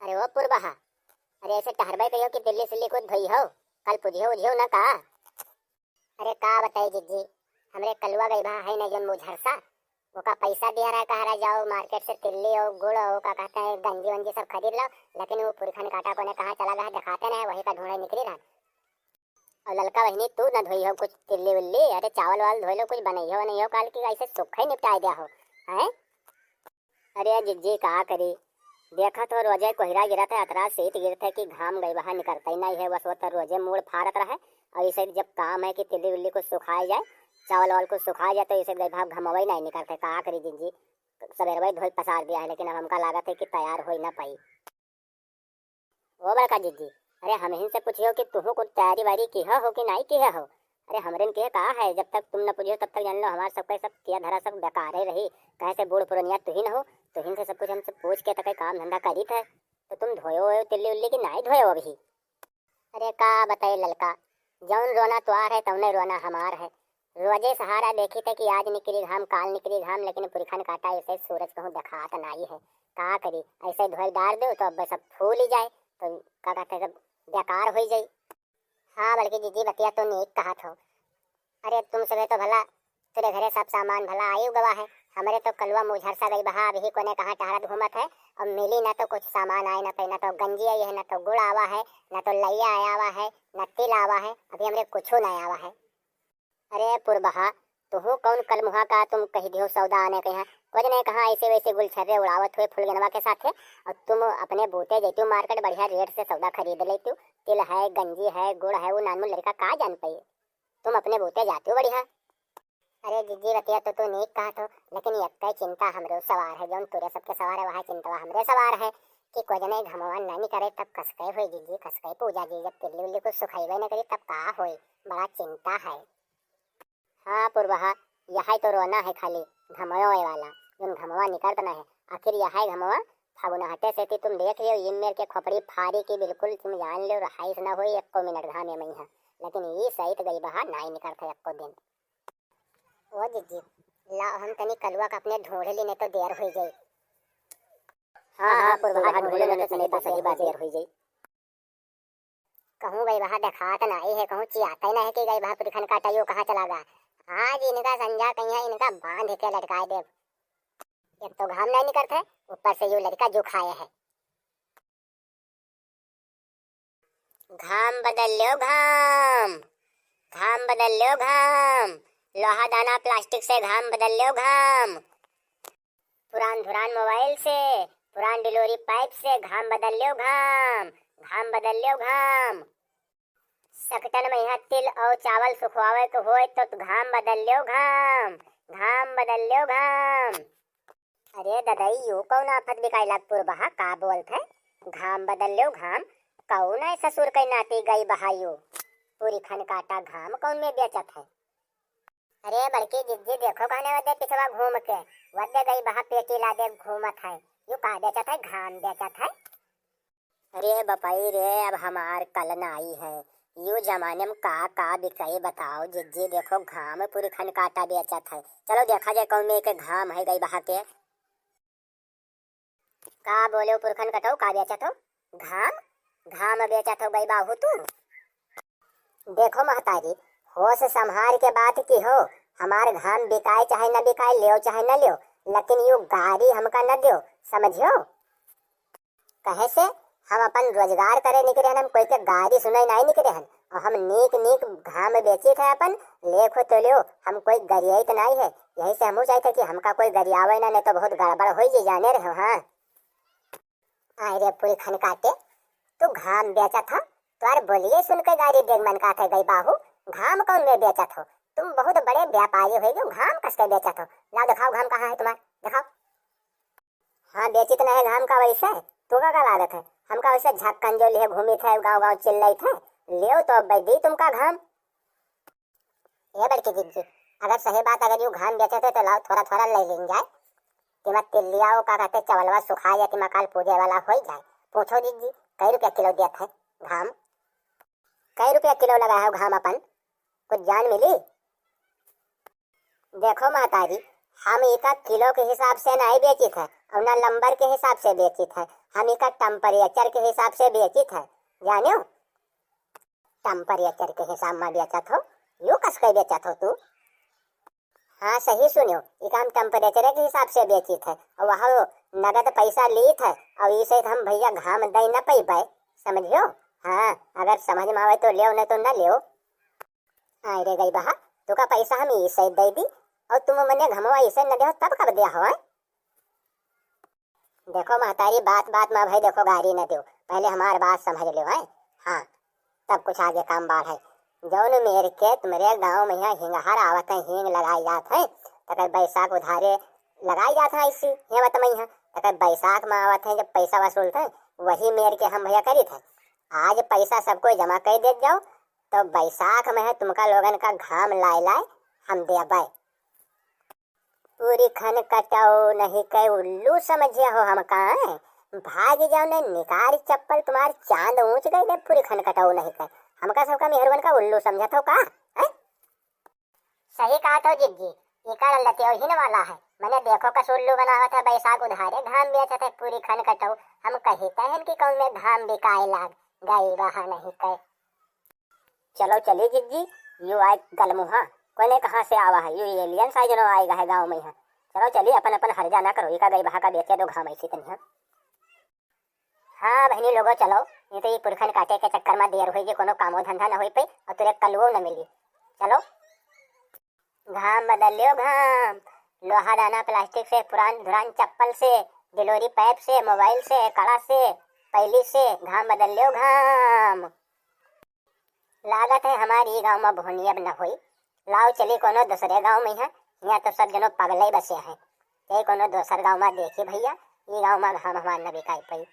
अरे वो पुरबहा, अरे ऐसे टहरबे कहियो कि दिल्ली सिल्ली कुछ भई हो, कल पुजियो उजियो ना का। अरे का बताई जिज्जी, हमरे कलुआ गई भा है ना जो मुझरसा, वो का पैसा दिया रहा, कह रहा जाओ मार्केट से तिल्ली और गुड़ और का कहते हैं गंजी वंजी सब खरीद लो, लेकिन वो पुरखन काटा को ने कहा चला गया दिखाते ना, वही का ढूंढे निकली रहा। और ललका बहनी तू न धोई हो कुछ तिल्ली उल्ली, अरे चावल वाल धोई लो, कुछ बनाई हो नहीं हो, काल की ऐसे सुख ही निपटा दिया हो हैं। अरे जिज्जी का करी, देखा तो रोजे कोहरा गिरा था, अतरा सीत गिरता है कि घाम गई बाहर निकलता ही नहीं है, बस वो तो रोजे मूड फाड़त रहा है। और इसे जब काम है कि तिल्ली उल्ली को सुखाया जाए, चावल वाल को सुखाया जाए, तो इसे गई भाव घमवा ही नहीं निकलता। का करी जिज्जी, सवेरे भाई धोई पसार दिया है, लेकिन अब हमका लागत है कि तैयार हो ही ना पाई। वो बड़का जिज्जी, अरे हम ही से पूछियो कि तुम कुछ तैयारी वारी की हो कि नहीं की हो। अरे हमरे के कहा है, जब तक तुम न पूछियो तब तक जान लो हमारे सबका सब किया धरा सब बेकार ही रही। कहे से बूढ़ पुरनिया तुही न हो, तुहिन से सब कुछ हमसे पूछ के तक काम धंधा करी था, तो तुम धोयो हो तिल्ली उल्ली की नहीं धोयो अभी। अरे का बताए ललका, जौन रोना तुआर है तौने रोना हमार है। रोजे सहारा देखी थे कि आज निकली घाम काल निकली घाम, लेकिन पुरखन काटा ऐसे सूरज कहूँ दिखात नहीं है। का करी, ऐसे धोई डाल दो तो अब सब फूल ही जाए, तो का कहते सब बेकार हो जाए। हाँ बल्कि दीदी बतिया तो नेक कहा था। अरे तुम सभी तो भला तेरे घरे सब सामान भला आयु गवा है, हमारे तो कलुआ मुझर सा गई बहा, अभी को ने कहा टहरत घूमत है, अब मिली ना तो कुछ सामान आए, ना तो गंजी आई है, ना तो गुड़ आवा है, ना तो लैया आया हुआ है, ना तिल आवा है, अभी हमरे कुछ नहीं आवा है। अरे पुरबहा, तुहू कौन कल मुहा का तुम कही दियो सौदा आने के यहाँ, कुछ नहीं कहा ऐसे वैसे गुलछर्रे उड़ावत हुए फुलगनवा के साथ है, और तुम अपने बूते जैतु मार्केट बढ़िया रेट से सौदा खरीद लेती, तिल है गंजी है गुड़ है, वो नानू लड़का का जान पाइए, तुम अपने बूते जाते हो बढ़िया। अरे जिज्जी बतिया तो नेक कहा तो, लेकिन यक्का चिंता हमरे सवार है, जौन तुरे सबके सवार है वहाँ चिंता हमरे सवार है कि कुछ नहीं घमवा नहीं करे तब कसके हुई जिज्जी, कसके पूजा जी, जब तिल्ली उल्ली को सुखाइबे न करी तब का होई, बड़ा चिंता है। हाँ पुरबहा, यही तो रोना है खाली घमवे वाला, जौन घमवा निकलत न है, आखिर यही घमवा फागुनहटे से तुम देख लियो ये मेरे के खोपड़ी फाड़ी की बिल्कुल तुम जान लो रहाइस न होई एको मिनट घामे में है, लेकिन ये सहित गई बहा नहीं निकलता एको दिन। ओ जिज्जी, ला हम तनी कलुआ का अपने ढूंढ ली नहीं तो देर हो जाए। हाँ हाँ पुरबहा ढूंढ ले नहीं तो सही बात देर हो जाए। कहूँ गई बहा दिखात नहीं है, कहूँ चियाता ही नहीं कि गई बहा पुरखन काटा यो कहाँ चला गया। आज इनका संजा कहीं है, इनका बांध के लटकाए दे, एक तो घाम नहीं निकलता है, ऊपर से यो लड़का जो खाए है। घाम बदल लो घाम, घाम बदल लो घाम, लोहा दाना प्लास्टिक से घाम बदल लो घाम, पुरान धुरान मोबाइल से पुरान डिलीवरी पाइप से घाम बदल लो घाम, घाम बदल लो घाम, सकटन में यहाँ तिल और चावल सुखवावे को होए तो घाम बदल लो घाम, घाम बदल लो घाम। अरे ददाई यो कौन आफत बिकाई लाग पुरबहा का बोलत है, घाम बदल लो घाम, कौन है ससुर के नाती गई बहायो, पूरी खन काटा घाम कौन में बेचत है। अरे बल्कि जिज्जी देखो कहने वदे पिछवा घूम के वदे गई बहा पेटी ला दे घूमत है, यू का बेचत है, घाम बेचत है। अरे बपाई रे, अब हमार कल न आई है, यू जमाने में का बिकाई बताओ जिज्जी, देखो घाम पूरी खन काटा बेचत है, चलो देखा जाए कौन में के घाम है गई बहा के। का बोले पुरखन कटो का बेचत हो, घाम घाम बेचत हो गई बाहू तू। देखो महतारी, होश संभाल के बात की हो, हमार घाम बिकाए चाहे न बिकाए, लियो चाहे न लियो, लेकिन यू गाड़ी हमका न दियो, समझियो। कहे से हम अपन रोजगार करे निकले हम कोई के गाड़ी सुनाई नहीं निकले हन, और हम नीक नीक घाम बेची थे अपन, लेखो तो लियो, हम कोई गरियाई तो नहीं है, यही से हम चाहते कि हमका कोई गरियावे ना, नहीं तो बहुत गड़बड़ हो जाए जाने रहो। हाँ आए रे पूरी खन काटे, तू घाम बेचा था, तुआर बोलिए सुन के गाड़ी देख मन का थे गई बाहू, घाम कौन में बेचा हो, तुम बहुत बड़े व्यापारी हो गए, घाम कस के बेचा हो, लाओ दिखाओ घाम कहाँ है तुम्हारा, दिखाओ। हाँ बेची तो नहीं घाम का वैसे, तो का लागत है, हमका वैसे झक्कन जो लिए घूमी थे गाँव गाँव चिल्लाई थे, लियो तो दी तुमका घाम। ये बड़की जिज्जी, अगर सही बात अगर यू घाम बेचे थे तो लाओ थोड़ा थोड़ा ले लें जाए, तिमा तिल्लिया का कहते चवलवा सुखा या तिमा काल पूजे वाला हो जाए। पूछो जिज्जी कई रुपया किलो देते है घाम, कई रुपया किलो लगा है घाम अपन, कुछ जान मिली। देखो माताजी, हम एक किलो के हिसाब से नहीं बेची थे, और ना नंबर के हिसाब से बेचित है, हम इका टेम्परेचर के हिसाब से बेचित है, जानो टेम्परेचर के हिसाब में बेचत हो, यू कस के बेचत हो तू। हाँ सही सुनियो, इका हम टेम्परेचर के हिसाब से बेचित है और वहाँ नगद पैसा लीत है और इसे हम भैया घाम दे न पै पाए, समझियो। हाँ अगर समझ में आवे तो ले, नहीं तो न ले। अरे गई बहा तुका पैसा हम इसे दे दी और तुम मने घमवा इसे न दे तब कब दिया हो। देखो महतारी बात बात में भाई देखो गाड़ी न दो, पहले हमारी बात समझ लो है। हाँ तब कुछ आगे काम बाढ़ है। जौन मेरे के तुम्हारे गाँव में यहाँ हिंगहर आवत है, हिंग लगाई जात है, तक बैसाख उधारे लगाई जात है ऐसी यहाँ बत में, तक बैसाख में आवत है जब पैसा वसूलते हैं वही मेरे के हम भैया करी थे। आज पैसा सबको जमा कर दे जाओ तो बैसाख में है तुमका लोगन का घाम लाए लाए हम दे बाय। पूरी खन कटाओ नहीं कह उल्लू समझे हो हम कहाँ भाग जाओ ने निकाल चप्पल तुम्हारी चांद ऊंच गई दे, पूरी खन कटाओ नहीं कह हमका सबका मेहरबान का उल्लू समझा था का है? सही कहा तो जिज्जी, इका लते हिन वाला है। मैंने देखो का उल्लू बना हुआ था, बैसाख उधारे धाम बेचा था, पूरी खन कटाओ हम कहते हैं कि कौन में धाम बिकाए लाग गई रहा नहीं कह। चलो चलिए जिज्जी, यू आए गलमुहा कोई ने कहाँ से आवा है, यू एलियन साइज नो आएगा है गाँव में यहाँ। चलो चलिए अपन अपन हर्जा ना करो, इका गई बहा का बेचे दो घाम ऐसी तनिया। हाँ बहनी लोगो चलो, नहीं तो ये पुरखन काटे के चक्कर में देर होगी, कोनो कामो धंधा न हो पे और तुरे कलवो न मिली। चलो घाम बदल लियो घाम, लोहा दाना प्लास्टिक से, पुरान धुरान चप्पल से, डिलोरी पाइप से, मोबाइल से, कड़ा से, पहली से घाम बदल लियो घाम। लागत है हमारी गाँव में भोनी अब न हुई, लाओ चली कोनो दूसरे गाँव में है, यहाँ तो सब जनों पगले बसे हैं, ये कोनो दूसर गाँव में देखी भैया, ये गाँव में घाम हमार न बिकाई पई।